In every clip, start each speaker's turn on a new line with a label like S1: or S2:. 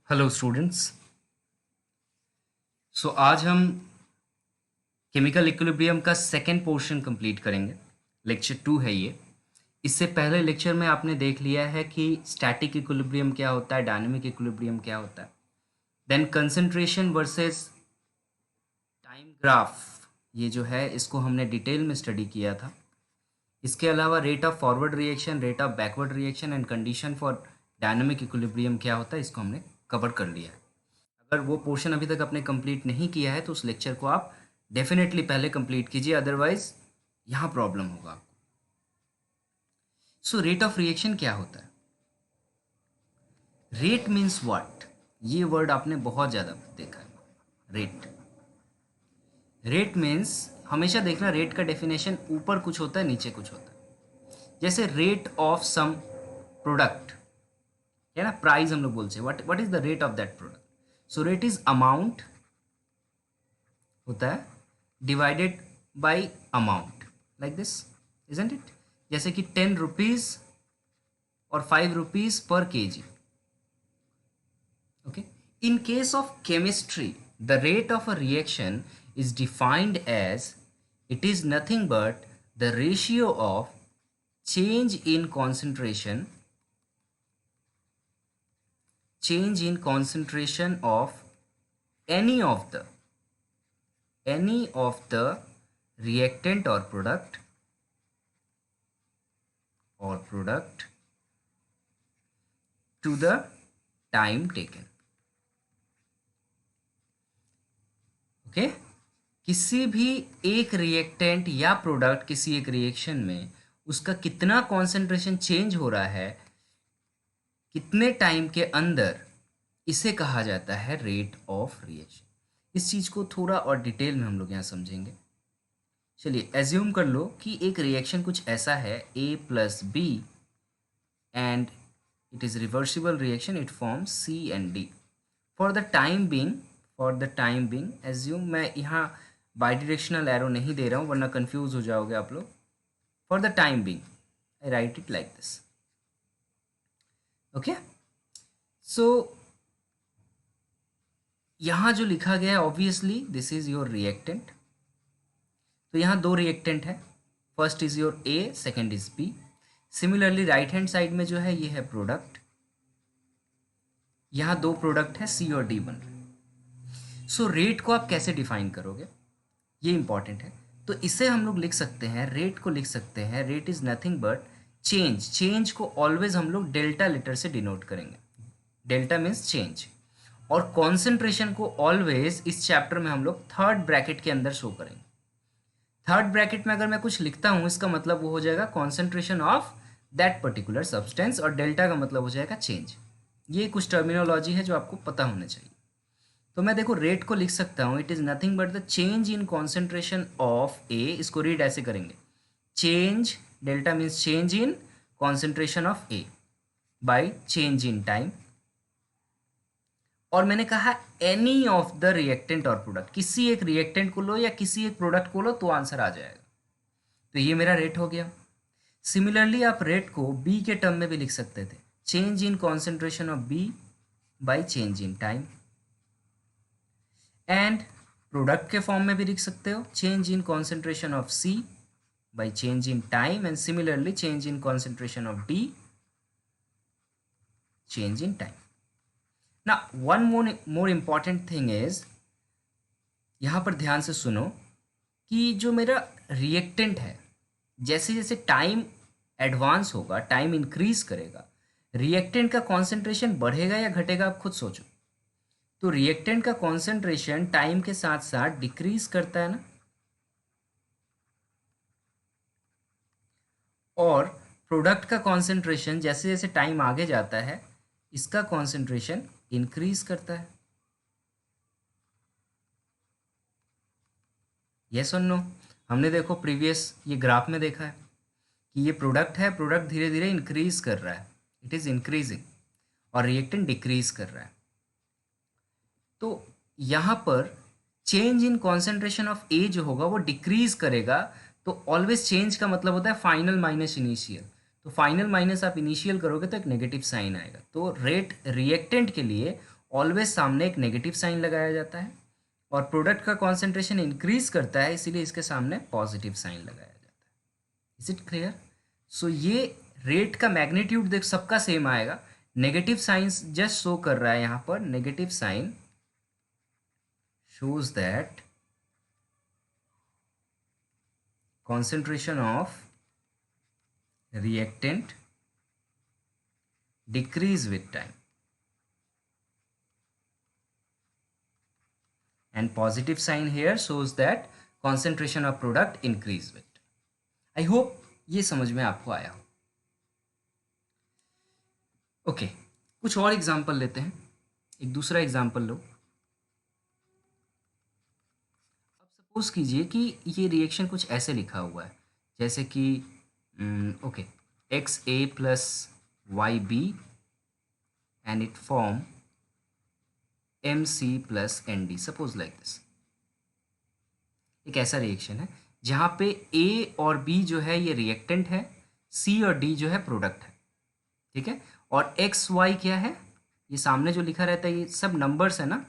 S1: Hello students. आज हम chemical equilibrium का सेकेंड पोर्शन कंप्लीट करेंगे। लेक्चर 2 है ये। इससे पहले लेक्चर में आपने देख लिया है कि स्टैटिक इक्विलिब्रियम क्या होता है, डायनेमिक इक्विलिब्रियम क्या होता है, then concentration versus time graph, ये जो है इसको हमने डिटेल में स्टडी किया था। इसके अलावा rate of forward reaction, rate of backward reaction and condition for dynamic equilibrium क्या होता है, इसको हमने कवर कर लिया है। अगर वो पोर्शन अभी तक आपने कंप्लीट नहीं किया है तो उस लेक्चर को आप डेफिनेटली पहले कंप्लीट कीजिए, अदरवाइज यहाँ प्रॉब्लम होगा आपको। रेट ऑफ रिएक्शन क्या होता है? Rate means what? ये वर्ड आपने बहुत ज़्यादा देखा है। रेट रेट मीन्स, हमेशा देखना रेट का डेफिनेशन ऊपर कुछ होता है नीचे कुछ होता है। जैसे रेट ऑफ सम प्रोडक्ट है ना, प्राइस हम लोग बोलते हैं। What is the rate of that product? Rate is amount होता है divided by amount, like this, isn't it? जैसे कि 10 रुपीज और 5 rupees per KG. Okay, in case of chemistry the rate of a reaction is defined as it is nothing but the ratio of change in concentration of any of the reactant or product to the time taken. Okay, किसी भी एक reactant या product किसी एक reaction में उसका कितना concentration change हो रहा है कितने टाइम के अंदर, इसे कहा जाता है रेट ऑफ रिएक्शन। इस चीज़ को थोड़ा और डिटेल में हम लोग यहाँ समझेंगे। चलिए एज्यूम कर लो कि एक रिएक्शन कुछ ऐसा है, A + B and it is reversible reaction, it forms C and D। For the time being assume, मैं यहाँ बाई डायरेक्शनल एरो नहीं दे रहा हूँ वरना कंफ्यूज हो जाओगे आप लोग। For the time being I right it like this. Okay, यहाँ जो लिखा गया है obviously this is your reactant. तो यहाँ दो रिएक्टेंट है, first is your A, second is B। Similarly right hand side में जो है ये है प्रोडक्ट, यहाँ दो प्रोडक्ट है C और D बन रहे हैं। रेट को आप कैसे डिफाइन करोगे, ये इंपॉर्टेंट है। तो इसे हम लोग लिख सकते हैं, रेट को लिख सकते हैं, rate is nothing but change को ऑलवेज हम लोग डेल्टा लेटर से डिनोट करेंगे। Delta means change. और कॉन्सेंट्रेशन को ऑलवेज इस चैप्टर में हम लोग थर्ड ब्रैकेट के अंदर शो करेंगे। थर्ड ब्रैकेट में अगर मैं कुछ लिखता हूं इसका मतलब वो हो जाएगा concentration of that particular substance, और डेल्टा का मतलब हो जाएगा चेंज। ये कुछ टर्मिनोलॉजी है जो आपको पता होना चाहिए। तो मैं देखो रेट को लिख सकता हूँ, it is nothing but the change in concentration of A. इसको रीड ऐसे करेंगे, change, delta means change in concentration of A by change in time. और मैंने कहा एनी ऑफ द रिएक्टेंट और प्रोडक्ट, किसी एक रिएक्टेंट को लो या किसी एक प्रोडक्ट को लो तो आंसर आ जाएगा। तो ये मेरा रेट हो गया। सिमिलरली आप रेट को बी के टर्म में भी लिख सकते थे, change in concentration of B by change in time. And product के फॉर्म में भी लिख सकते हो, change in concentration of C by change in time, and similarly change in concentration of D, change in time. ना one more important thing is, यहाँ पर ध्यान से सुनो कि जो मेरा रिएक्टेंट है, जैसे जैसे टाइम एडवांस होगा, टाइम इंक्रीज करेगा, रिएक्टेंट का कॉन्सेंट्रेशन बढ़ेगा या घटेगा, आप खुद सोचो। तो रिएक्टेंट का कॉन्सेंट्रेशन टाइम के साथ साथ डिक्रीज करता है ना, और प्रोडक्ट का कॉन्सेंट्रेशन जैसे जैसे टाइम आगे जाता है इसका कॉन्सेंट्रेशन इंक्रीज करता है। यस और नो? हमने देखो प्रीवियस ये ग्राफ में देखा है कि ये प्रोडक्ट है, प्रोडक्ट धीरे धीरे इंक्रीज कर रहा है, इट इज इंक्रीजिंग, और रिएक्टेंट डिक्रीज कर रहा है। तो यहाँ पर चेंज इन कॉन्सेंट्रेशन ऑफ ए जो होगा वो डिक्रीज करेगा। तो ऑलवेज चेंज का मतलब होता है फाइनल माइनस इनिशियल। तो फाइनल माइनस आप इनिशियल करोगे तो एक नेगेटिव साइन आएगा। तो रेट रिएक्टेंट के लिए ऑलवेज सामने एक नेगेटिव साइन लगाया जाता है, और प्रोडक्ट का कॉन्सेंट्रेशन इंक्रीज करता है इसीलिए इसके सामने पॉजिटिव साइन लगाया जाता है। Is it clear? सो ये रेट का मैग्नीट्यूड देख सबका सेम आएगा, नेगेटिव साइंस जस्ट शो कर रहा है यहाँ पर, negative sign shows that concentration of reactant decrease with time and positive sign here shows that concentration of product increase with time. I hope ये समझ में आपको आया हो। ओके कुछ और एग्जांपल लेते हैं, एक दूसरा एग्जांपल लो। सपोज कीजिए कि ये रिएक्शन कुछ ऐसे लिखा हुआ है, जैसे कि okay X A plus Y B and it form M C plus N D, suppose like this. एक ऐसा रिएक्शन है जहाँ पे ए और बी जो है ये रिएक्टेंट है, सी और डी जो है प्रोडक्ट है, ठीक है। और एक्स वाई क्या है, ये सामने जो लिखा रहता है ये सब नंबर्स है ना,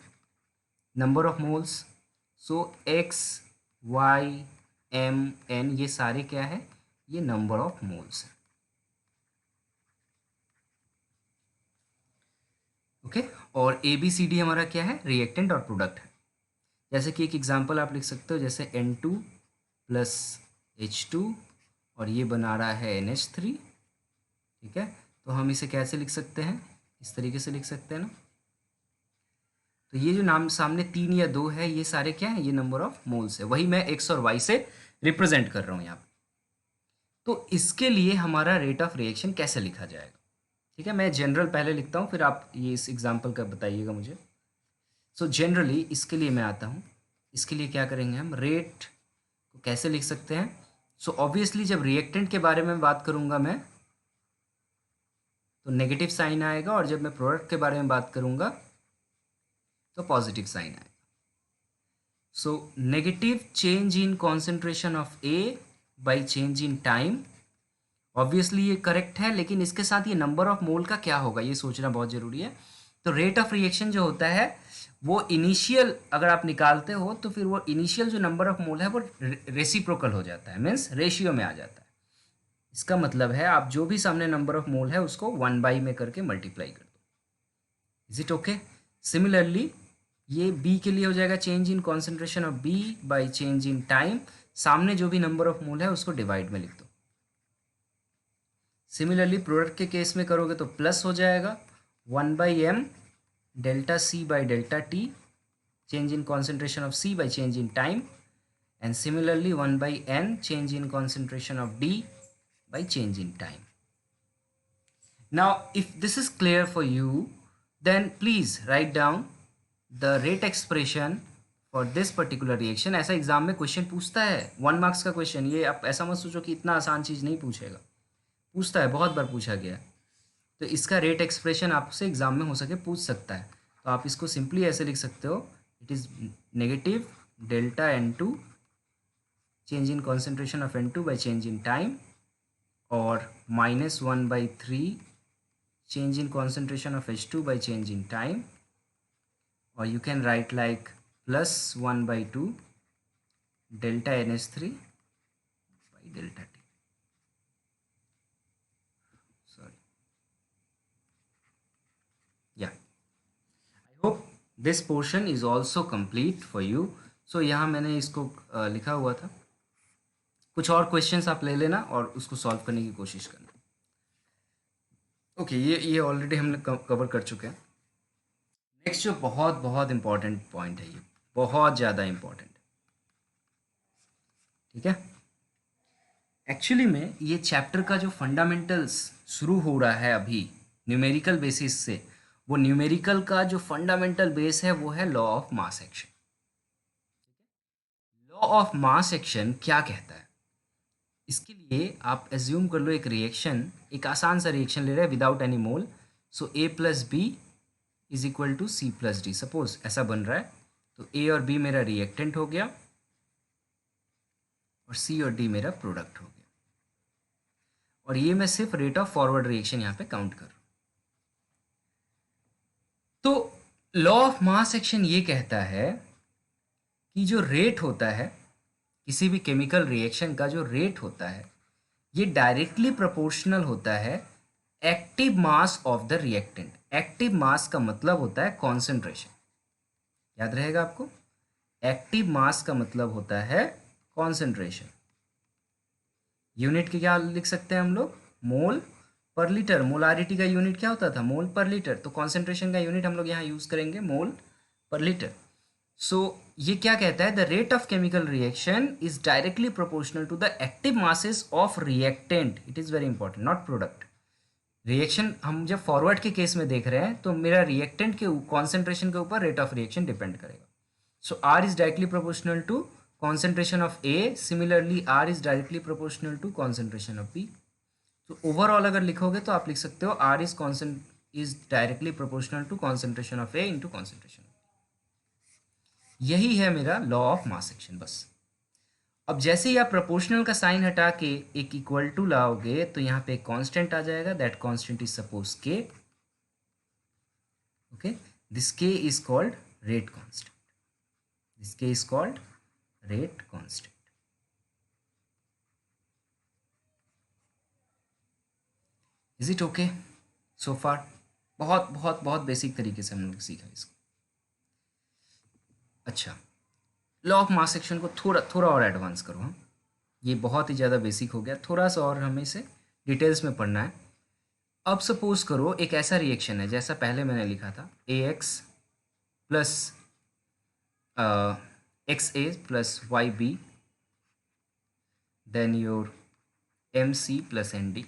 S1: number of moles. So X Y M N ये सारे क्या है, ये नंबर ऑफ मोल्स है। ओके और ए बी सी डी हमारा क्या है, रिएक्टेंट और प्रोडक्ट है। जैसे कि एक एग्जांपल आप लिख सकते हो, जैसे N2 प्लस H2 और ये बना रहा है NH3, ठीक है। तो हम इसे कैसे लिख सकते हैं, इस तरीके से लिख सकते हैं ना। तो ये जो नाम सामने 3 या 2 है ये सारे क्या है, ये नंबर ऑफ मोल्स है, वही मैं एक्स और वाई से रिप्रेजेंट कर रहा हूँ यहाँ पे। तो इसके लिए हमारा रेट ऑफ रिएक्शन कैसे लिखा जाएगा, ठीक है। मैं जनरल पहले लिखता हूँ, फिर आप ये इस एग्जाम्पल का बताइएगा मुझे। सो जनरली इसके लिए मैं आता हूँ, इसके लिए क्या करेंगे हम, रेट को कैसे लिख सकते हैं। सो ऑब्वियसली जब रिएक्टेंट के बारे में बात करूँगा मैं तो नेगेटिव साइन आएगा, और जब मैं प्रोडक्ट के बारे में बात करूँगा तो पॉजिटिव साइन आएगा। So negative change in concentration of A by change in time, obviously ये करेक्ट है, लेकिन इसके साथ ये नंबर ऑफ मोल का क्या होगा ये सोचना बहुत ज़रूरी है। तो रेट ऑफ रिएक्शन जो होता है वो इनिशियल अगर आप निकालते हो तो फिर वो इनिशियल जो नंबर ऑफ मोल है वो रेसिप्रोकल हो जाता है, मीन्स रेशियो में आ जाता है। इसका मतलब है आप जो भी सामने नंबर ऑफ मोल है उसको 1/, में करके मल्टीप्लाई कर दो। Is it okay? सिमिलरली ये बी के लिए हो जाएगा change in concentration of B by change in time, सामने जो भी नंबर ऑफ मोल है उसको डिवाइड में लिख दो। सिमिलरली प्रोडक्ट के केस में करोगे तो प्लस हो जाएगा 1/m delta C by delta T, change in concentration of C by change in time, and similarly 1/n change in concentration of D by change in time. Now if this is clear for you, then please write down the rate expression for this particular reaction. ऐसा exam में question पूछता है, 1 marks का question, ये आप ऐसा मत सोचो कि इतना आसान चीज़ नहीं पूछेगा, पूछता है, बहुत बार पूछा गया। तो इसका रेट एक्सप्रेशन आपसे एग्जाम में हो सके पूछ सकता है, तो आप इसको सिंपली ऐसे लिख सकते हो, it is negative delta N2 change in concentration of N2 by change in time, और -1/3 change in concentration of H2 by change in time, और you can write like +1/2 delta NH3 by delta T। Sorry, या I hope this portion is also complete for you. So यहाँ मैंने इसको लिखा हुआ था, कुछ और क्वेश्चंस आप ले लेना और उसको सॉल्व करने की कोशिश करना। ओके ये ऑलरेडी हमने कवर कर चुके हैं। नेक्स्ट जो बहुत बहुत इंपॉर्टेंट पॉइंट है, ये बहुत ज़्यादा इंपॉर्टेंट, ठीक है। एक्चुअली में ये चैप्टर का जो फंडामेंटल्स शुरू हो रहा है अभी न्यूमेरिकल बेसिस से, वो न्यूमेरिकल का जो फंडामेंटल बेस है वो है law of mass action. Law of mass action क्या कहता है, इसके लिए आप एज्यूम कर लो एक रिएक्शन, एक आसान सा रिएक्शन ले रहे हैं without any mole. So A + B is equal to C + D, suppose ऐसा बन रहा है। तो A और B मेरा रिएक्टेंट हो गया और C और D मेरा प्रोडक्ट हो गया, और ये मैं सिर्फ रेट ऑफ फॉरवर्ड रिएक्शन यहाँ पे काउंट कर रहा हूँ। तो लॉ ऑफ मास एक्शन ये कहता है कि जो रेट होता है किसी भी केमिकल रिएक्शन का, जो रेट होता है ये डायरेक्टली प्रोपोर्शनल होता है active mass of the reactant. Active mass का मतलब होता है कॉन्सेंट्रेशन, याद रहेगा आपको। एक्टिव मास का मतलब होता है कॉन्सेंट्रेशन। यूनिट के क्या लिख सकते हैं हम लोग, मोल पर लीटर। मोलारिटी का यूनिट क्या होता था, मोल पर लीटर। तो कॉन्सेंट्रेशन का यूनिट हम लोग यहाँ यूज करेंगे मोल पर लीटर। सो ये क्या कहता है, the rate of chemical reaction is directly proportional to the active masses of reactant. It is very important, not product. Reaction हम जब फॉरवर्ड के केस में देख रहे हैं तो मेरा रिएक्टेंट के कॉन्सेंट्रेशन के ऊपर रेट ऑफ रिएक्शन डिपेंड करेगा। So R is directly proportional to concentration of A, similarly R is directly proportional to concentration of B। तो ओवरऑल अगर लिखोगे तो आप लिख सकते हो R is directly proportional to concentration of A into concentration of B। यही है मेरा लॉ ऑफ मास एक्शन बस। अब जैसे ही आप प्रोपोर्शनल का साइन हटा के एक इक्वल टू लाओगे तो यहाँ पे एक कांस्टेंट आ जाएगा, that constant is suppose K। Okay, this K is called rate constant, this K is called rate constant. Is it okay so far? बहुत बहुत बहुत बेसिक तरीके से हम लोग सीखा इसको। अच्छा, लॉ ऑफ मास एक्शन को थोड़ा थोड़ा और एडवांस करो हम। ये बहुत ही ज़्यादा बेसिक हो गया, थोड़ा सा और हमें इसे डिटेल्स में पढ़ना है। अब सपोज करो एक ऐसा रिएक्शन है जैसा पहले मैंने लिखा था, A X plus X A plus Y B, then your M C plus N D,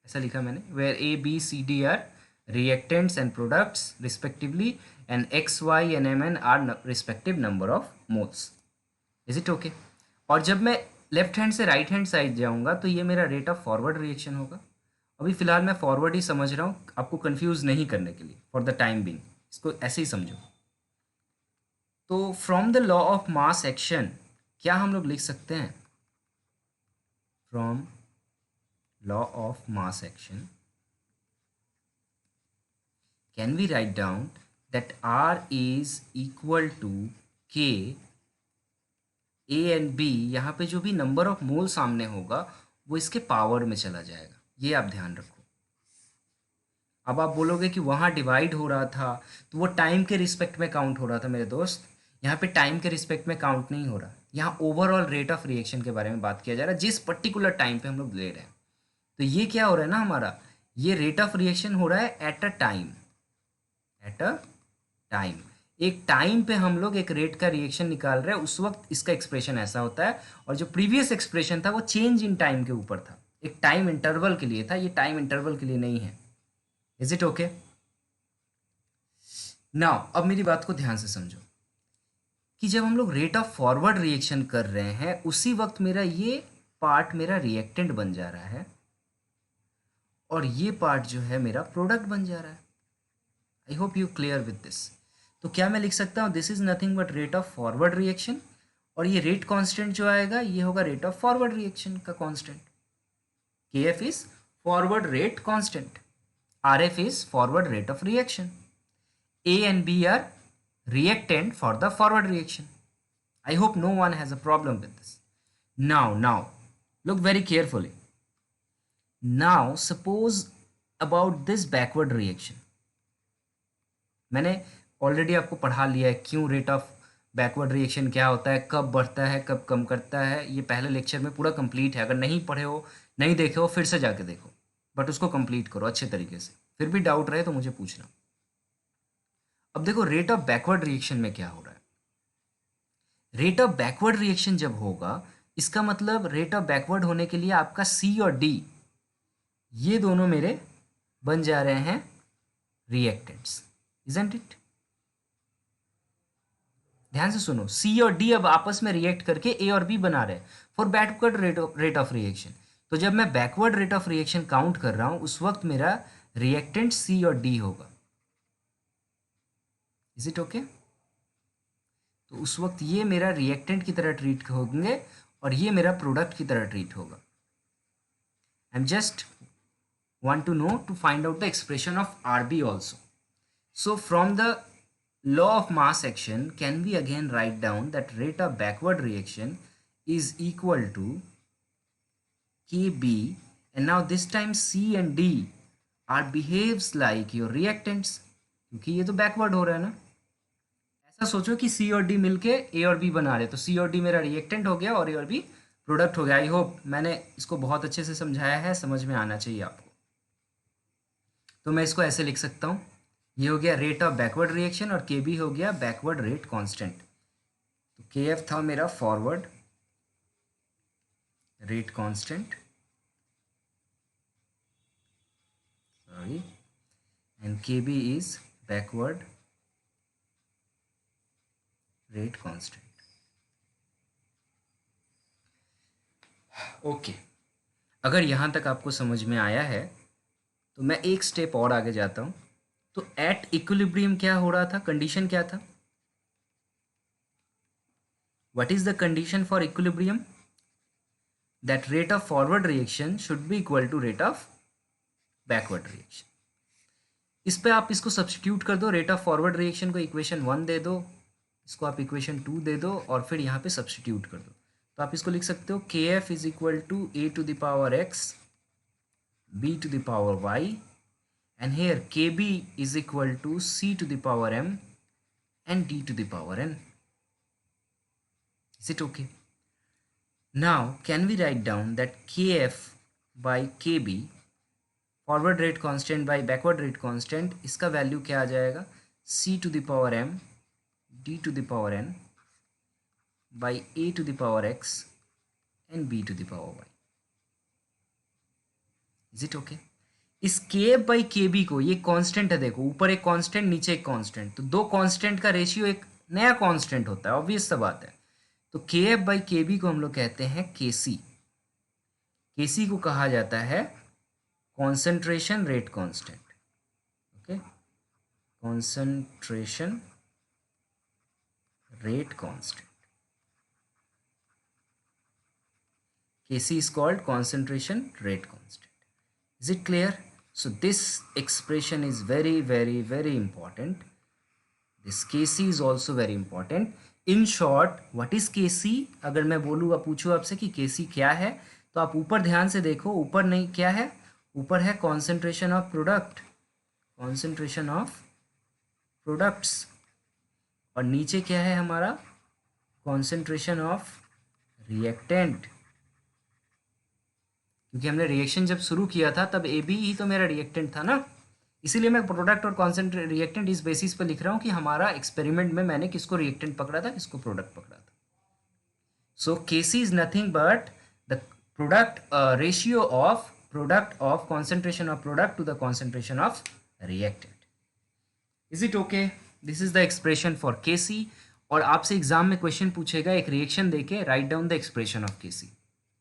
S1: ऐसा लिखा मैंने, where A B C D are reactants and products respectively and x y and mn are respective number of moles। is it okay? और जब मैं left hand से right hand side जाऊंगा तो ये मेरा रेट ऑफ फॉरवर्ड रिएक्शन होगा। अभी फिलहाल मैं फॉरवर्ड ही समझ रहा हूँ आपको कंफ्यूज नहीं करने के लिए, फॉर द टाइम बिंग इसको ऐसे ही समझो। तो from the law of mass action क्या हम लोग लिख सकते हैं, from law of mass action can we write down that R is equal to K A and B। यहाँ पे जो भी नंबर ऑफ मोल सामने होगा वो इसके पावर में चला जाएगा, ये आप ध्यान रखो। अब आप बोलोगे कि वहाँ डिवाइड हो रहा था तो वो टाइम के रिस्पेक्ट में काउंट हो रहा था मेरे दोस्त। यहाँ पे टाइम के रिस्पेक्ट में काउंट नहीं हो रहा, यहाँ ओवरऑल रेट ऑफ रिएक्शन के बारे में बात किया जा रहा है जिस पर्टिकुलर टाइम पे हम लोग ले रहे हैं। तो ये क्या हो रहा है ना, हमारा ये रेट ऑफ रिएक्शन हो रहा है at a time, at a time. एक टाइम पे हम लोग एक रेट का रिएक्शन निकाल रहे हैं, उस वक्त इसका एक्सप्रेशन ऐसा होता है। और जो प्रीवियस एक्सप्रेशन था वो चेंज इन टाइम के ऊपर था, एक टाइम इंटरवल के लिए था, ये टाइम इंटरवल के लिए नहीं है। Is it okay? नाउ अब मेरी बात को ध्यान से समझो कि जब हम लोग रेट ऑफ फॉरवर्ड रिएक्शन कर रहे हैं उसी वक्त मेरा ये पार्ट मेरा रिएक्टेंट बन जा रहा है और ये पार्ट जो है मेरा प्रोडक्ट बन जा रहा है। I hope you clear with this. तो क्या मैं लिख सकता हूँ, this is nothing but rate of forward reaction, और ये रेट कांस्टेंट जो आएगा ये होगा रेट ऑफ फॉरवर्ड रिएक्शन का constant. K F is forward rate constant, R F is forward rate of reaction, A and B are reactant for the forward reaction। I hope no one has a problem with this। Now look very carefully। Now suppose about this backward reaction। मैंने already आपको पढ़ा लिया है क्यों rate of backward reaction क्या होता है, कब बढ़ता है कब कम करता है, ये पहले लेक्चर में पूरा कंप्लीट है। अगर नहीं पढ़े हो, नहीं देखे हो, फिर से जाके देखो, बट उसको कंप्लीट करो अच्छे तरीके से। फिर भी डाउट रहे तो मुझे पूछना। अब देखो रेट ऑफ बैकवर्ड रिएक्शन में क्या हो रहा है। रेट ऑफ बैकवर्ड रिएक्शन जब होगा इसका मतलब रेट ऑफ बैकवर्ड होने के लिए आपका सी और डी ये दोनों मेरे बन जा रहे हैं रिएक्टेंट्स, इजंट इट? ध्यान से सुनो, सी और डी अब आपस में रिएक्ट करके ए और बी बना रहे हैं for backward rate of reaction. तो जब मैं backward rate of reaction count कर रहा हूं उस वक्त मेरा रिएक्टेंट सी और डी होगा। Is it okay? तो उस वक्त ये मेरा रिएक्टेंट की तरह ट्रीट होंगे और ये मेरा प्रोडक्ट की तरह ट्रीट होगा। I am just want to know to find out the expression of RB also। So from the law of mass action, can we again write down that rate of backward reaction is equal to Kb, and now this time C and D are behaves like your reactants, क्योंकि ये तो backward हो रहा है ना। ऐसा सोचो कि C और D मिलके A और B बना रहे, तो C और D मेरा रिएक्टेंट हो गया और A और B प्रोडक्ट हो गया। आई होप मैंने इसको बहुत अच्छे से समझाया है, समझ में आना चाहिए आपको। तो मैं इसको ऐसे लिख सकता हूँ, ये हो गया रेट ऑफ बैकवर्ड रिएक्शन और Kb हो गया बैकवर्ड रेट कांस्टेंट। तो Kf था मेरा forward rate constant, sorry, and Kb is backward rate constant. Okay, अगर यहाँ तक आपको समझ में आया है तो मैं एक स्टेप और आगे जाता हूँ। तो एट इक्विलिब्रियम क्या हो रहा था, कंडीशन क्या था? What is the condition for equilibrium? That rate of forward reaction should be equal to rate of backward reaction. इस पे आप इसको सब्स्टिट्यूट कर दो, रेट ऑफ फॉरवर्ड रिएक्शन को इक्वेशन 1 दे दो, इसको आप इक्वेशन 2 दे दो और फिर यहाँ पे सब्स्टिट्यूट कर दो। तो आप इसको लिख सकते हो Kf is equal to a to the power x b to the power y, and here Kb is equal to c to the power m and d to the power n. Is it okay? Now can we write down that Kf by Kb, forward rate constant by backward rate constant, इसका value क्या आ जाएगा? c to the power m d to the power n by a to the power x and b to the power y. Is it okay? इस Kf by Kb को, ये constant है, देखो ऊपर एक कांस्टेंट नीचे एक कांस्टेंट, तो दो कांस्टेंट का रेशियो एक नया कांस्टेंट होता है, ऑब्वियस सा बात है। तो Kf बाई Kb को हम लोग कहते हैं Kc। Kc को कहा जाता है concentration rate constant. Okay, concentration rate constant, Kc is called concentration rate constant. Is it clear? So this expression is very very very important. This Kc is also very important. In short, what is Kc? अगर मैं बोलूँ, पूछूँ आपसे कि Kc क्या है, तो आप ऊपर ध्यान से देखो, ऊपर नहीं क्या है, ऊपर है concentration of product, concentration of products, और नीचे क्या है हमारा, कॉन्सेंट्रेशन ऑफ रिएक्टेंट। क्योंकि हमने रिएक्शन जब शुरू किया था तब ए बी ही तो मेरा रिएक्टेंट था ना, इसीलिए मैं प्रोडक्ट और कॉन्सेंट्रेट रिएक्टेंट इस बेसिस पर लिख रहा हूँ कि हमारा एक्सपेरिमेंट में मैंने किसको रिएक्टेंट पकड़ा था, किसको प्रोडक्ट पकड़ा था। So Kc is nothing but the product ratio of product of concentration of product to the concentration of reactant. Is it okay? This is the expression for Kc। और आपसे एग्जाम में question पूछेगा, एक reaction देके write down the expression of Kc।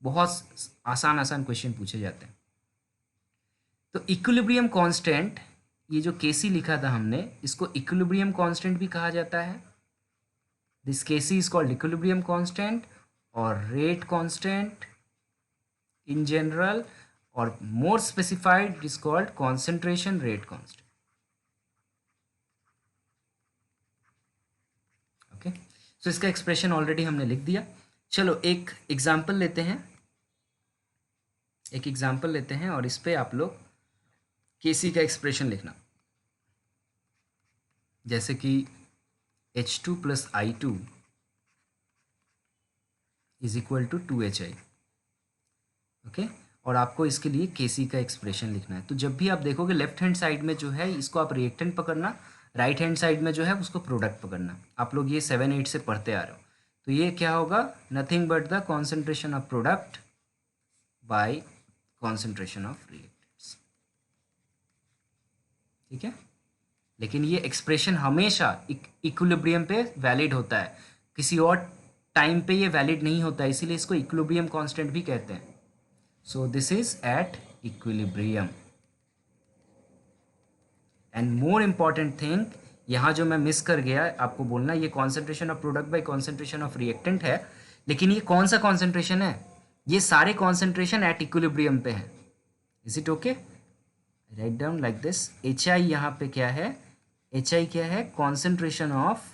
S1: बहुत आसान आसान question पूछे जाते हैं। तो इक्विलिब्रियम कांस्टेंट, ये जो Kc लिखा था हमने, इसको इक्विलिब्रियम कांस्टेंट भी कहा जाता है। This Kc is called equilibrium constant और रेट कांस्टेंट इन जनरल, और more specified it is called concentration rate constant. Okay, so इसका एक्सप्रेशन ऑलरेडी हमने लिख दिया। चलो एक एग्जाम्पल लेते हैं, एक एग्जाम्पल लेते हैं और इस पे आप लोग Kc का एक्सप्रेशन लिखना। जैसे कि H2 plus I2 is equal to 2HI। Okay, और आपको इसके लिए Kc का एक्सप्रेशन लिखना है। तो जब भी आप देखोगे लेफ्ट हैंड साइड में जो है इसको आप रिएक्टेंट पकड़ना, राइट हैंड साइड में जो है उसको प्रोडक्ट पकड़ना। आप लोग ये 7-8 से पढ़ते आ रहे हो। तो ये क्या होगा, nothing but the concentration of product bye concentration of reactants. ठीक है, लेकिन ये एक्सप्रेशन हमेशा इक्विलिब्रियम पे वैलिड होता है, किसी और टाइम पे ये वैलिड नहीं होता है, इसीलिए इसको इक्विलिब्रियम कांस्टेंट भी कहते हैं। सो this is at equilibrium. And more important thing, यहाँ जो मैं मिस कर गया आपको बोलना, ये concentration of product bye concentration of reactant है, लेकिन ये कौन सा कॉन्सेंट्रेशन है, ये सारे कॉन्सेंट्रेशन एट इक्विलिब्रियम पे हैं। Is it okay? Right down like this. HI यहाँ पे क्या है, एच आई क्या है? कॉन्सेंट्रेशन ऑफ,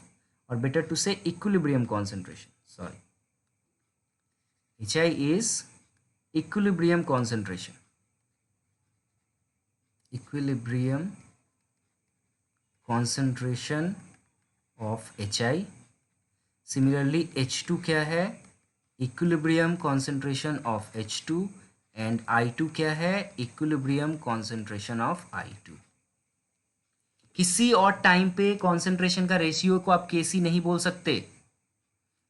S1: और better to say equilibrium concentration, sorry, H I is equilibrium concentration, equilibrium concentration of H I. Similarly H two क्या है? Equilibrium concentration of H two, and I two क्या है? Equilibrium concentration of I two. किसी और time पे concentration का ratio को आप के सी नहीं बोल सकते,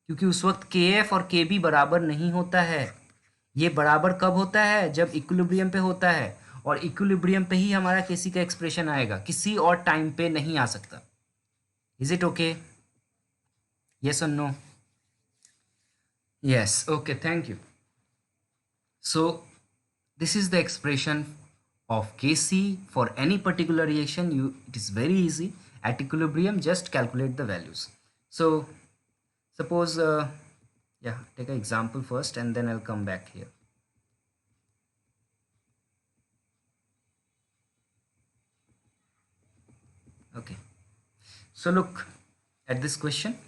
S1: क्योंकि उस वक्त के एफ और के बी बराबर नहीं होता है। ये बराबर कब होता है? जब इक्विलिब्रियम पे होता है, और इक्विलिब्रियम पे ही हमारा के सी का एक्सप्रेशन आएगा, किसी और टाइम पे नहीं आ सकता। Is it okay? यस और no? Yes, okay, thank you. So this is the expression of Kc for any particular reaction. It is very easy. At equilibrium, just calculate the values. So suppose, yeah, take an example first and then I'll come back here. Okay. So look at this question.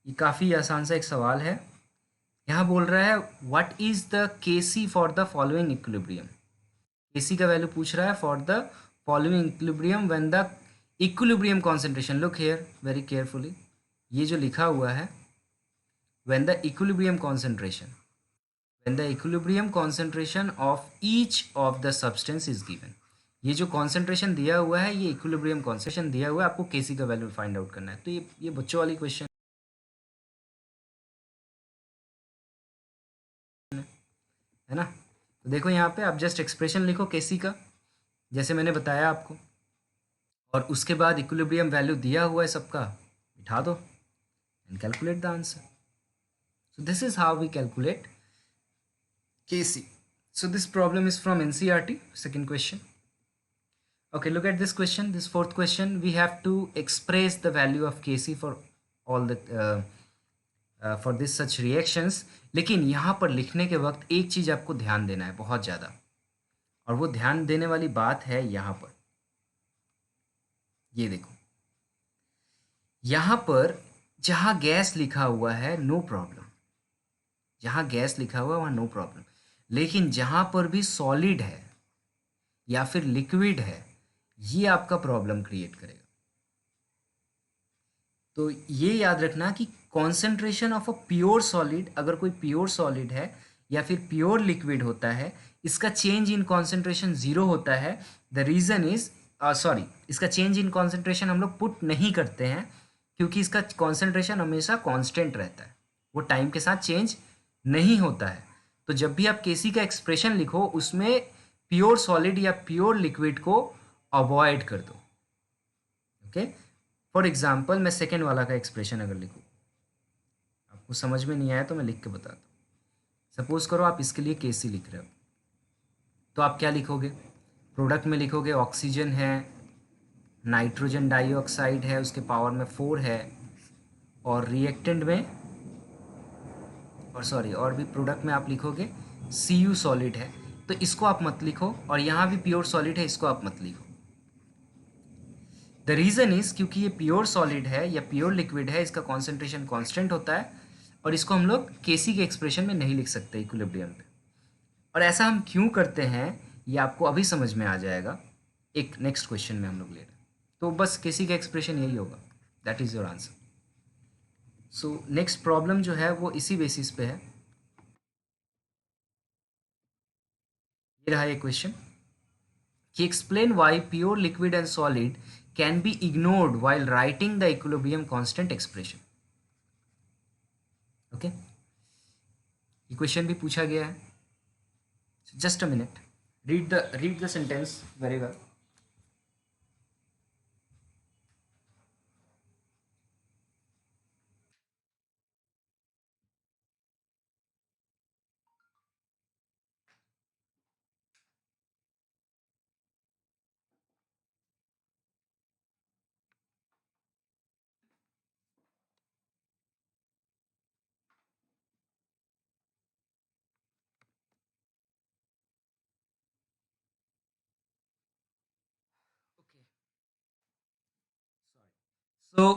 S1: ये काफ़ी आसान सा एक सवाल है। यहाँ बोल रहा है what is the Kc for the following equilibrium. Kc का वैल्यू पूछ रहा है for the following equilibrium when the equilibrium concentration, look here very carefully, ये जो लिखा हुआ है when the equilibrium concentration, when the equilibrium concentration of each of the substance is given, ये जो कॉन्सेंट्रेशन दिया हुआ है, ये इक्विलिब्रियम कॉन्सेंट्रेशन दिया हुआ है, आपको केसी का वैल्यू फाइंड आउट करना है। तो ये बच्चों वाली क्वेश्चन है ना। तो देखो यहाँ पे आप जस्ट एक्सप्रेशन लिखो केसी का, जैसे मैंने बताया आपको, और उसके बाद इक्विलिब्रियम वैल्यू दिया हुआ है सबका, बिठा दो and calculate the answer. So this is how we calculate Kc. So this problem is from NCERT, second question. Okay, look at this question, this fourth question. We have to express the value of Kc for all the for this such reactions. लेकिन यहाँ पर लिखने के वक्त एक चीज़ आपको ध्यान देना है बहुत ज़्यादा, और वो ध्यान देने वाली बात है यहाँ पर। ये देखो, यहाँ पर जहाँ गैस लिखा हुआ है नो प्रॉब्लम, जहाँ गैस लिखा हुआ है वहाँ नो प्रॉब्लम, लेकिन जहाँ पर भी सॉलिड है या फिर लिक्विड है, ये आपका प्रॉब्लम क्रिएट करेगा। तो ये याद रखना कि concentration of a pure solid, अगर कोई प्योर सॉलिड है या फिर प्योर लिक्विड होता है, इसका चेंज इन कॉन्सेंट्रेशन जीरो होता है। द रीज़न इज, सॉरी, इसका चेंज इन कॉन्सेंट्रेशन हम लोग पुट नहीं करते हैं, क्योंकि इसका कॉन्सेंट्रेशन हमेशा कांस्टेंट रहता है, वो टाइम के साथ चेंज नहीं होता है। तो जब भी आप केसी का एक्सप्रेशन लिखो, उसमें प्योर सॉलिड या प्योर लिक्विड को अवॉइड कर दो। ओके, फॉर एग्जाम्पल मैं सेकेंड वाला का एक्सप्रेशन अगर लिखूँ, आपको समझ में नहीं आया तो मैं लिख के बताता हूँ। सपोज करो आप इसके लिए केसी लिख रहे हो, तो आप क्या लिखोगे? प्रोडक्ट में लिखोगे ऑक्सीजन है, नाइट्रोजन डाइऑक्साइड है, उसके पावर में 4 है, और रिएक्टेंट में, और सॉरी, और भी प्रोडक्ट में आप लिखोगे सी यू सॉलिड है। तो इसको आप मत लिखो, और यहाँ भी प्योर सॉलिड है, इसको आप मत लिखो। द रीज़न इज़ क्योंकि ये प्योर सॉलिड है या प्योर लिक्विड है, इसका कॉन्सेंट्रेशन कांस्टेंट होता है, और इसको हम लोग केसी के एक्सप्रेशन में नहीं लिख सकते इक्विलिब्रियम पे। और ऐसा हम क्यों करते हैं ये आपको अभी समझ में आ जाएगा, एक नेक्स्ट क्वेश्चन में हम लोग ले रहे हैं। तो बस केसी का एक्सप्रेशन यही होगा, that is your answer. So next problem जो है वो इसी बेसिस पे है। ये रहा ये क्वेश्चन कि explain why pure liquid and solid can be ignored while writing the equilibrium constant expression. Okay, ये क्वेश्चन भी पूछा गया है। Just a minute, read the sentence very well. So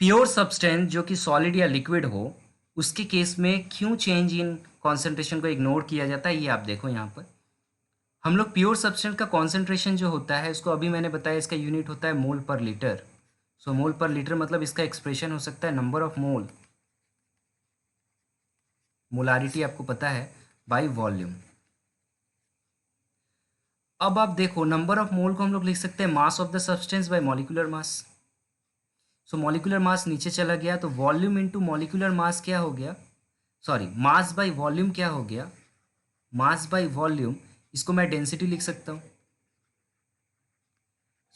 S1: pure substance जो कि सॉलिड या लिक्विड हो, उसके केस में क्यों चेंज इन कॉन्सेंट्रेशन को इग्नोर किया जाता है, ये आप देखो यहाँ पर। हम लोग प्योर सब्सटेंस का कॉन्सेंट्रेशन जो होता है, इसको अभी मैंने बताया, इसका यूनिट होता है मोल पर लीटर। सो मोल पर लीटर मतलब इसका एक्सप्रेशन हो सकता है नंबर ऑफ मोल, मोलारिटी आपको पता है, बाय वॉल्यूम। अब आप देखो, नंबर ऑफ मोल को हम लोग लिख सकते हैं mass of the substance by molecular mass. So molecular mass नीचे चला गया, तो वॉल्यूम इंटू मॉलिक्यूलर मास क्या हो गया, सॉरी मास बाय वॉल्यूम क्या हो गया, मास बाय वॉल्यूम, इसको मैं डेंसिटी लिख सकता हूँ।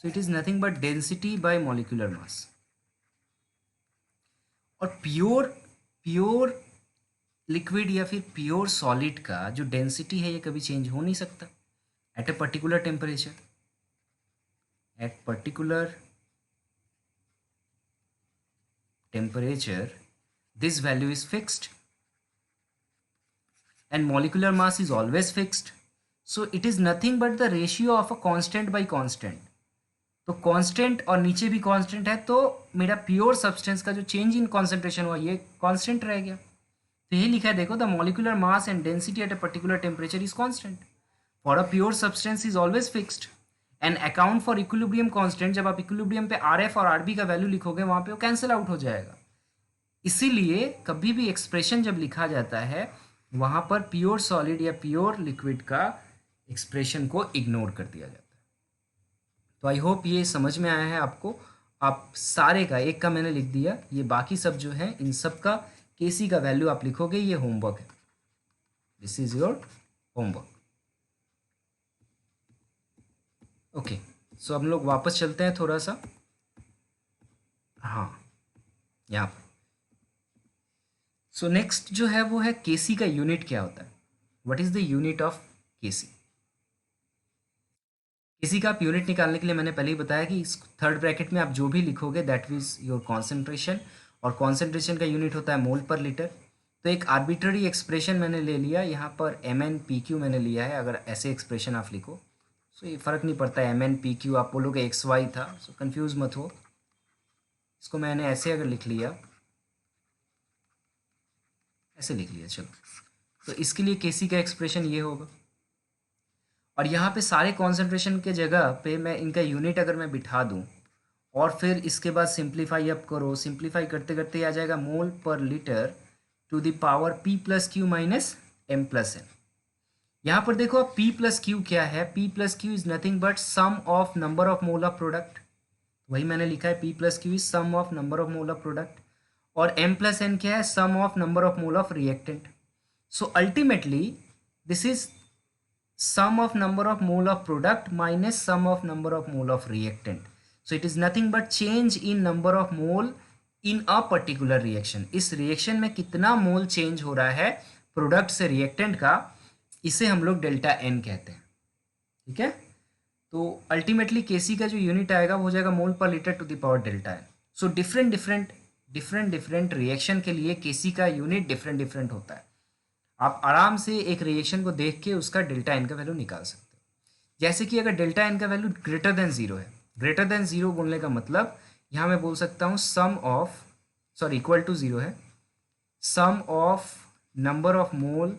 S1: So it is nothing but density bye molecular mass. और प्योर प्योर लिक्विड या फिर प्योर सॉलिड का जो डेंसिटी है, ये कभी चेंज हो नहीं सकता at a particular temperature. At particular temperature this value is fixed and molecular mass is always fixed, so it is nothing but the ratio of a constant by constant। तो constant और नीचे भी constant है, तो मेरा pure substance का जो change in concentration हुआ ये कांस्टेंट रह गया। तो यही लिखा है, देखो, the molecular mass and density at a particular temperature is constant for a pure substance is always fixed and account for equilibrium constant. जब आप इक्विलिब्रियम पे आर एफ और आर बी का वैल्यू लिखोगे, वहां पे वो कैंसिल आउट हो जाएगा। इसीलिए कभी भी एक्सप्रेशन जब लिखा जाता है, वहां पर प्योर सॉलिड या प्योर लिक्विड का एक्सप्रेशन को इग्नोर कर दिया जाता है। तो आई होप ये समझ में आया है आपको। आप सारे का, एक का मैंने लिख दिया, ये बाकी सब जो है इन सब का केसी का वैल्यू आप लिखोगे, ये होमवर्क है, this is your homework. Okay, so हम लोग वापस चलते हैं थोड़ा सा, हाँ, यहाँ पर। सो नेक्स्ट जो है वो है केसी का यूनिट क्या होता है, what is the unit of Kc. Kc का आप यूनिट निकालने के लिए मैंने पहले ही बताया कि इस थर्ड ब्रैकेट में आप जो भी लिखोगे दैट इज योर कॉन्सेंट्रेशन, और कॉन्सेंट्रेशन का यूनिट होता है मोल पर लीटर। तो एक आर्बिट्ररी एक्सप्रेशन मैंने ले लिया, यहाँ पर एम एन पी क्यू मैंने लिया है। अगर ऐसे एक्सप्रेशन आप लिखो, सो ये फ़र्क नहीं पड़ता, एम एन पी क्यू आप बोलोगे एक्स वाई था, सो कन्फ्यूज़ मत हो। इसको मैंने ऐसे अगर लिख लिया, ऐसे लिख लिया, चलो, तो इसके लिए केसी का एक्सप्रेशन ये होगा। और यहाँ पे सारे कॉन्सेंट्रेशन के जगह पे मैं इनका यूनिट अगर मैं बिठा दूँ, और फिर इसके बाद सिंप्लीफाई अप करो, सिंप्लीफाई करते करते आ जाएगा mole per litre to the power P plus Q minus M plus N. यहाँ पर देखो अब पी प्लस क्यू क्या है, P plus Q is nothing but sum of number of mole of product, वही मैंने लिखा है, P plus Q is sum of number of mole of product. और एम प्लस एन क्या है, sum of number of mole of reactant. So ultimately this is sum of number of mole of product minus sum of number of mole of reactant, so it is nothing but change in number of mole in a particular reaction। इस reaction में कितना मोल change हो रहा है product से reactant का, इसे हम लोग डेल्टा एन कहते हैं, ठीक है। तो अल्टीमेटली केसी का जो यूनिट आएगा वो हो जाएगा mole per litre to the power delta n. So different reaction के लिए केसी का यूनिट डिफरेंट होता है। आप आराम से एक रिएक्शन को देख के उसका डेल्टा एन का वैल्यू निकाल सकते हो। जैसे कि अगर डेल्टा एन का वैल्यू ग्रेटर देन जीरो है, ग्रेटर देन जीरो बोलने का मतलब यहाँ मैं बोल सकता हूँ sum of, sorry equal to zero है, sum of number of mole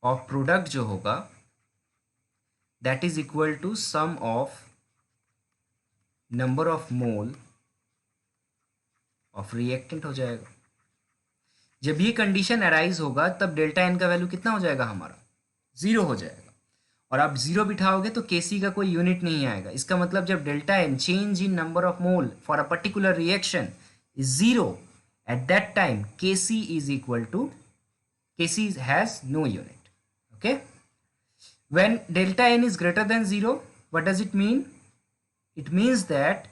S1: of product जो होगा that is equal to sum of number of mole of reactant हो जाएगा। जब ये कंडीशन अराइज होगा तब डेल्टा एन का वैल्यू कितना हो जाएगा, हमारा जीरो हो जाएगा। और आप जीरो बिठाओगे तो केसी का कोई यूनिट नहीं आएगा। इसका मतलब जब delta n change in number of mole for a particular reaction is zero, at that time K C is equal to, K C has no unit. Okay, when delta n is greater than zero, what does it mean? It means that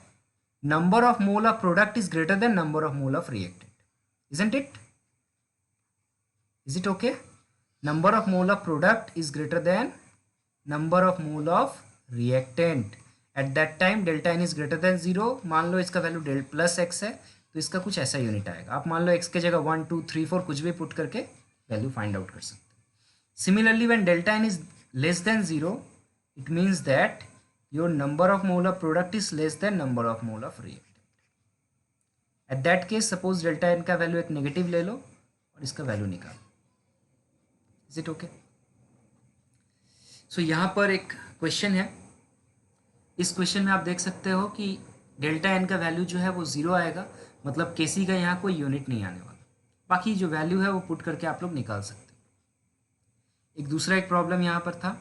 S1: number of mole of product is greater than number of mole of reactant, isn't it? Is it okay? Number of mole of product is greater than number of mole of reactant. At that time delta n is greater than 0। मान लो इसका value del plus x है, तो इसका कुछ ऐसा unit आएगा। आप मान लो एक्स के जगह 1 2 3 4 कुछ भी पुट करके वैल्यू फाइंड आउट कर सकते हैं। Similarly when delta n is less than 0, it means that your number of mole of product is less than number of mole of reactant. At that case suppose delta N का value एक negative ले लो और इसका value निकालो। Is it okay? सो यहाँ पर एक क्वेश्चन है। इस क्वेश्चन में आप देख सकते हो कि डेल्टा एन का वैल्यू जो है वो 0 आएगा, मतलब केसी का यहाँ कोई यूनिट नहीं आने वाला। बाकी जो वैल्यू है वो पुट करके आप लोग निकाल सकते हो। एक दूसरा एक प्रॉब्लम यहाँ पर था,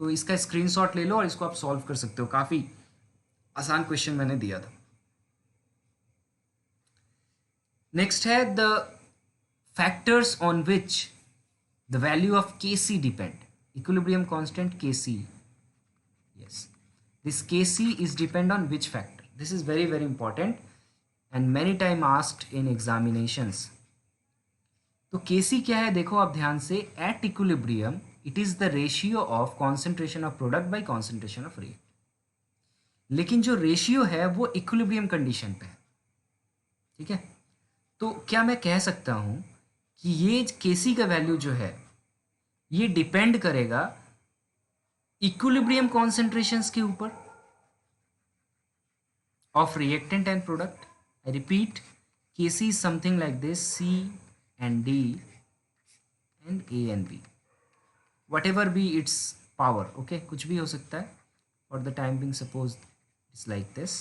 S1: तो इसका स्क्रीनशॉट ले लो और इसको आप सॉल्व कर सकते हो। काफ़ी आसान क्वेश्चन मैंने दिया था। नेक्स्ट है the factors on which the value of Kc depend. Equilibrium constant Kc, yes, this Kc is depend on which factor? This is very very important and many time asked in examinations. तो Kc क्या है देखो आप ध्यान से, at equilibrium it is the ratio of concentration of product bye concentration of reactant. लेकिन जो ratio है वो इक्विलिब्रियम कंडीशन पे है, ठीक है। तो क्या मैं कह सकता हूं कि ये Kc का वैल्यू जो है ये डिपेंड करेगा इक्विलिब्रियम कॉन्सेंट्रेशंस के ऊपर of reactant and product. I repeat, Kc is something like this, C and D and A and B, whatever be its power, okay, कुछ भी हो सकता है। for the time being suppose it's like this.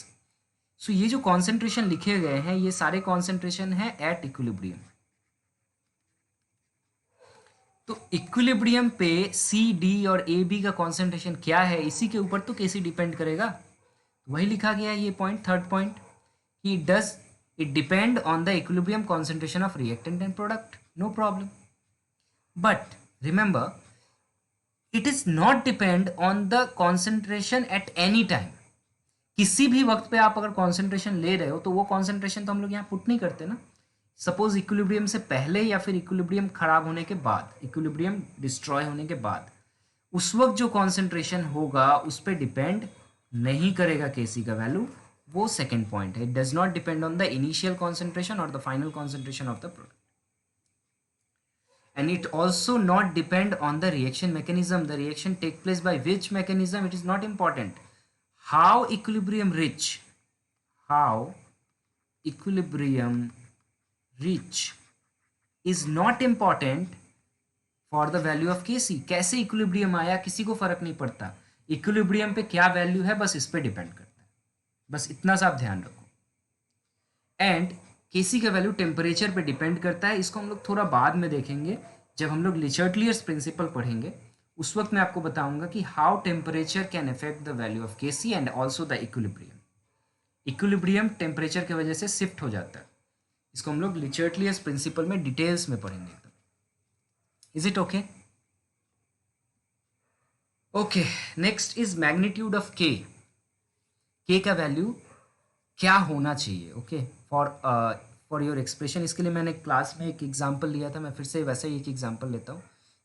S1: so ये जो concentration लिखे गए हैं ये सारे concentration है at equilibrium। तो इक्विलिब्रियम पे C, D और A, B का concentration क्या है, इसी के ऊपर तो Kc डिपेंड करेगा। तो वही लिखा गया है ये पॉइंट, थर्ड पॉइंट, कि does it depend on the equilibrium concentration of reactant and product, no problem, but remember it is not depend on the concentration at any time। किसी भी वक्त पे आप अगर concentration ले रहे हो तो वो concentration तो हम लोग यहाँ पुट नहीं करते ना। सपोज इक्विलिब्रियम से पहले या फिर इक्विलिब्रियम खराब होने के बाद, इक्विलिब्रियम डिस्ट्रॉय होने के बाद, उस वक्त जो concentration होगा उस पर डिपेंड नहीं करेगा Kc का वैल्यू। वो सेकेंड पॉइंट है, it does not depend on the initial concentration और the final concentration of the product, and it also not depend on the reaction mechanism. The reaction take place by which mechanism, it is not important. How equilibrium reach is not important for the value of Kc। कैसे equilibrium आया किसी को फर्क नहीं पड़ता, equilibrium पे क्या value है बस इस पे डिपेंड करता है। बस इतना सा आप ध्यान रखो। एंड Kc का वैल्यू टेम्परेचर पे डिपेंड करता है। इसको हम लोग थोड़ा बाद में देखेंगे, जब हम लोग Le Chatelier's प्रिंसिपल पढ़ेंगे उस वक्त मैं आपको बताऊंगा कि how temperature can affect the value of Kc and also the equilibrium. Equilibrium temperature की वजह से शिफ्ट हो जाता है। इसको हम लोग Le Chatelier's प्रिंसिपल में डिटेल्स में पढ़ेंगे। Is it okay? Okay, next is magnitude of K। K का वैल्यू क्या होना चाहिए, ओके, फॉर योर एक्सप्रेशन। इसके लिए मैंने क्लास में एक एग्जांपल लिया था, मैं फिर से वैसे ही एक एग्जांपल लेता हूँ।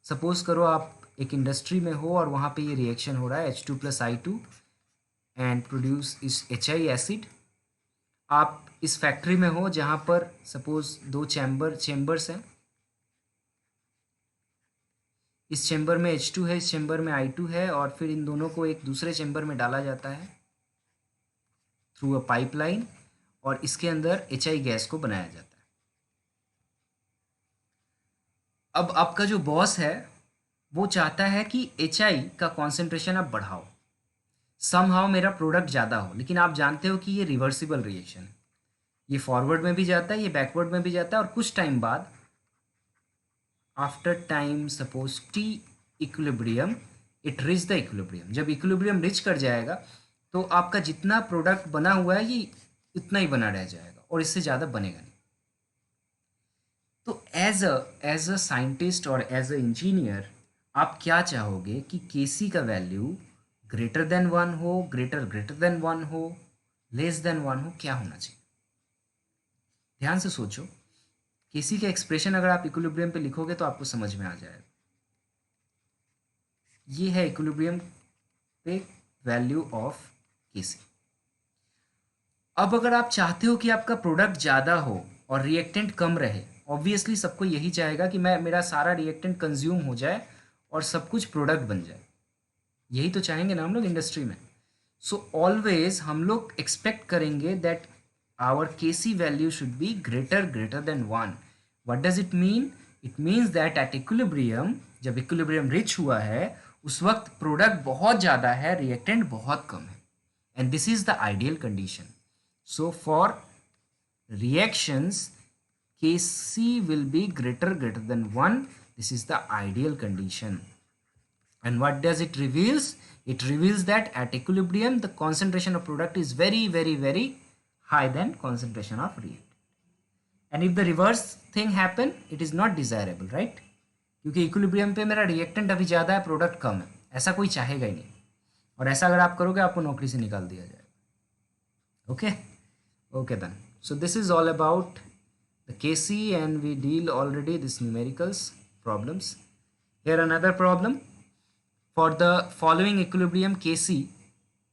S1: सपोज करो आप एक इंडस्ट्री में हो और वहाँ पे ये रिएक्शन हो रहा है H2+I2 एंड प्रोड्यूस इस HI एसिड। आप इस फैक्ट्री में हो जहाँ पर सपोज दो चैम्बर्स हैं, इस चैम्बर में H2 है, इस चैम्बर में I2 है, और फिर इन दोनों को एक दूसरे चैम्बर में डाला जाता है थ्रू अ पाइपलाइन और इसके अंदर HI गैस को बनाया जाता है। अब आपका जो बॉस है वो चाहता है कि HI का कॉन्सेंट्रेशन आप बढ़ाओ, समहाउ मेरा प्रोडक्ट ज़्यादा हो, लेकिन आप जानते हो कि ये रिवर्सिबल रिएक्शन है, ये फॉरवर्ड में भी जाता है, ये बैकवर्ड में भी जाता है, और कुछ टाइम बाद after time suppose T equilibrium it reach the equilibrium. जब इक्विलिब्रियम रिच कर जाएगा तो आपका जितना प्रोडक्ट बना हुआ है ये इतना ही बना रह जाएगा और इससे ज़्यादा बनेगा नहीं। तो एज अ साइंटिस्ट और एज अ इंजीनियर आप क्या चाहोगे कि Kc का वैल्यू ग्रेटर देन 1 हो, ग्रेटर देन 1 हो, लेस देन 1 हो, क्या होना चाहिए? ध्यान से सोचो। Kc का एक्सप्रेशन अगर आप इक्विलिब्रियम पे लिखोगे तो आपको समझ में आ जाएगा। ये है इक्विलिब्रियम पे वैल्यू ऑफ Kc। अब अगर आप चाहते हो कि आपका प्रोडक्ट ज़्यादा हो और रिएक्टेंट कम रहे, ऑब्वियसली सबको यही चाहेगा कि मेरा सारा रिएक्टेंट कंज्यूम हो जाए और सब कुछ प्रोडक्ट बन जाए। यही तो चाहेंगे ना हम लोग इंडस्ट्री में। सो ऑलवेज हम लोग एक्सपेक्ट करेंगे that our K C value should be greater than 1. What does it mean? It means that at equilibrium, जब इक्विलिब्रियम रिच हुआ है उस वक्त प्रोडक्ट बहुत ज़्यादा है, रिएक्टेंट बहुत कम है, and this is the ideal condition. So for reactions, Kc will be greater than 1. This is the ideal condition. And what does it reveals? It reveals that at equilibrium the concentration of product is very high than concentration of reactant. And if the reverse thing happen, it is not desirable, right? क्योंकि equilibrium पे मेरा reactant अभी ज़्यादा है, product कम है, ऐसा कोई चाहेगा ही नहीं, और ऐसा अगर आप करोगे आपको नौकरी से निकाल दिया जाएगा. Okay then, so this is all about the Kc, and we deal already this numericals problems. Here another problem. For the following equilibrium Kc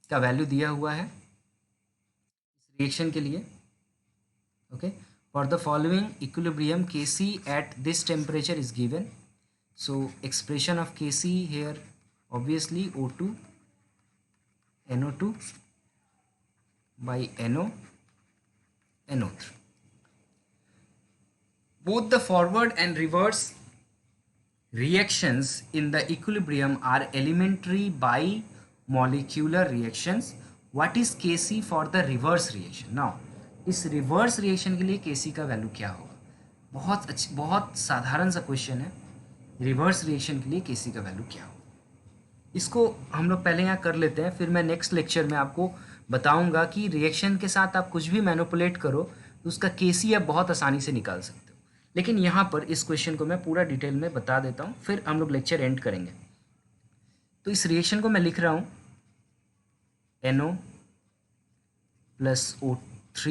S1: का वैल्यू दिया हुआ है इस रिएक्शन के लिए. Okay, for the following equilibrium Kc at this temperature is given. So expression of Kc here obviously O2 NO2 by NO NO3. Both the forward and reverse reactions in the equilibrium are elementary bimolecular reactions. What is Kc for the reverse reaction? Now इस reverse reaction के लिए Kc का value क्या होगा? बहुत साधारण सा question है. रिवर्स रिएक्शन के लिए Kc का वैल्यू क्या होगा, इसको हम लोग पहले यहाँ कर लेते हैं, फिर मैं नेक्स्ट लेक्चर में आपको बताऊंगा कि रिएक्शन के साथ आप कुछ भी मैनिपुलेट करो तो उसका Kc आप बहुत आसानी से निकाल सकते हो. लेकिन यहाँ पर इस क्वेश्चन को मैं पूरा डिटेल में बता देता हूँ, फिर हम लोग लेक्चर एंड करेंगे. तो इस रिएक्शन को मैं लिख रहा हूँ NO plus O3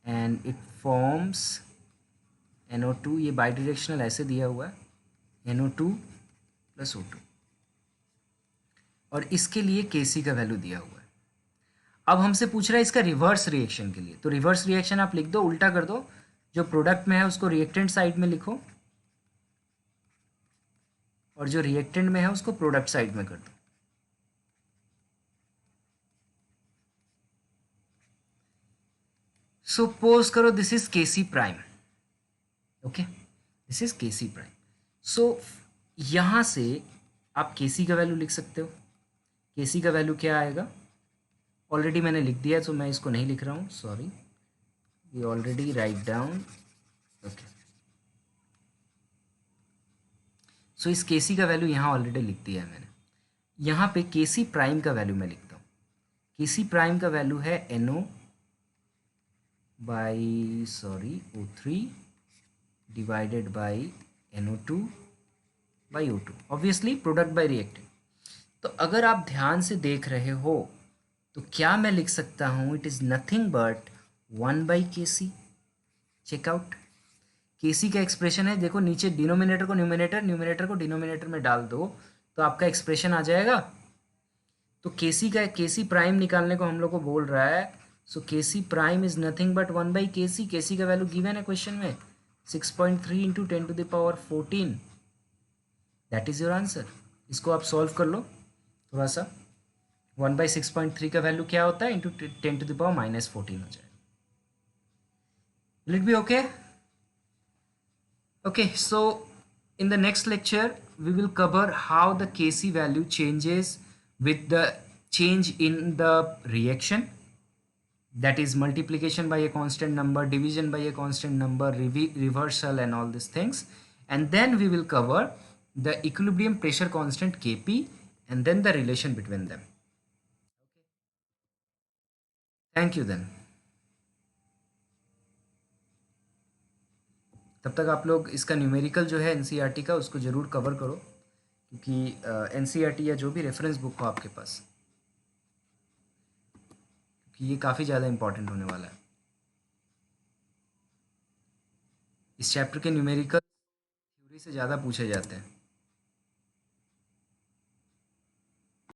S1: and it forms NO2. ये बाई डायरेक्शनल ऐसे दिया हुआ है NO2 प्लस O2, और इसके लिए Kc का वैल्यू दिया हुआ है. अब हमसे पूछ रहा है इसका रिवर्स रिएक्शन के लिए. तो रिवर्स रिएक्शन आप लिख दो, उल्टा कर दो, जो प्रोडक्ट में है उसको रिएक्टेंट साइड में लिखो और जो रिएक्टेंट में है उसको प्रोडक्ट साइड में कर दो. सपोज करो this is Kc prime. Okay, this is Kc prime. So यहां से आप Kc का वैल्यू लिख सकते हो. Kc का वैल्यू क्या आएगा? ऑलरेडी मैंने लिख दिया है तो मैं इसको नहीं लिख रहा हूँ, sorry, we already write down. Okay, so इस Kc का वैल्यू यहाँ ऑलरेडी लिख दिया है मैंने. यहाँ पे Kc प्राइम का वैल्यू मैं लिखता हूँ. Kc प्राइम का वैल्यू है NO by O3 divided by NO2 by O2, obviously product by reactant. तो अगर आप ध्यान से देख रहे हो तो क्या मैं लिख सकता हूँ? It is nothing but 1 by Kc. Check out, Kc का एक्सप्रेशन है, देखो नीचे डिनोमिनेटर को न्यूमिनेटर, न्यूमिनेटर को डिनोमिनेटर में डाल दो तो आपका एक्सप्रेशन आ जाएगा. तो Kc प्राइम निकालने को हम लोग को बोल रहा है. सो Kc prime is nothing but 1 by Kc. Kc का वैल्यू गिवन है क्वेश्चन में 6.3 into 10⁻14. That is your answer. इसको आप सॉल्व कर लो थोड़ा सा. 1 बाई 6.3 का वैल्यू क्या होता है? इंटू 10⁻−14 हो जाएगा. Will it be okay? Okay, so in the next lecture we will cover how the Kc value changes with the change in the reaction, that is multiplication by a constant number, division by a constant number, reversal and all these things. And then we will cover the equilibrium pressure constant Kp and then the relation between them. Thank you then. तब तक आप लोग इसका numerical जो है NCERT का उसको ज़रूर कवर करो, क्योंकि एनसीईआरटी या जो भी रेफरेंस बुक हो आपके पास, क्योंकि ये काफ़ी ज़्यादा इंपॉर्टेंट होने वाला है. इस चैप्टर के न्यूमेरिकल थ्योरी से ज़्यादा पूछे जाते हैं.